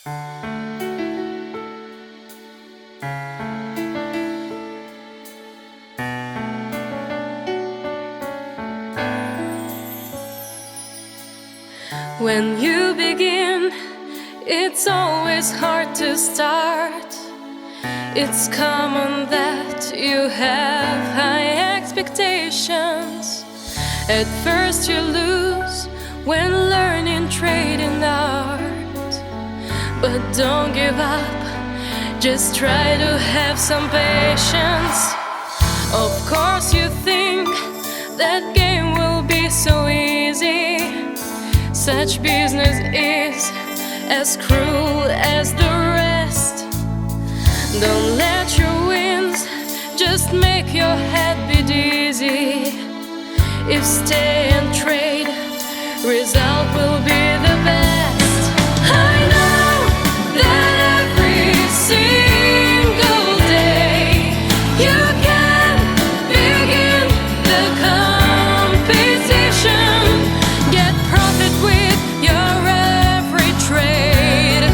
When you begin, it's always hard to start. It's common that you have high expectations. At first you lose when learning trading art. But don't give up, just try to have some patience. Of course you think that game will be so easy. Such business is as cruel as the rest. Don't let your wins just make your head be dizzy. If stay and trade, result will be the best. I know that every single day you can begin the competition. Get profit with your every trade.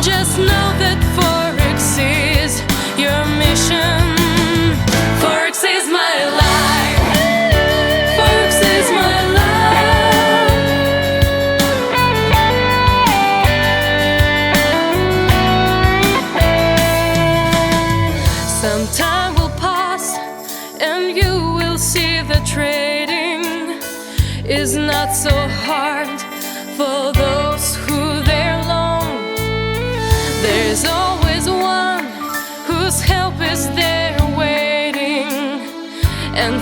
Just know that Forex is your mission. Forex is my life. Forex is my love. Some time will pass and you will see the trading is not so hard for those who they're long. There's always one whose help is there waiting, and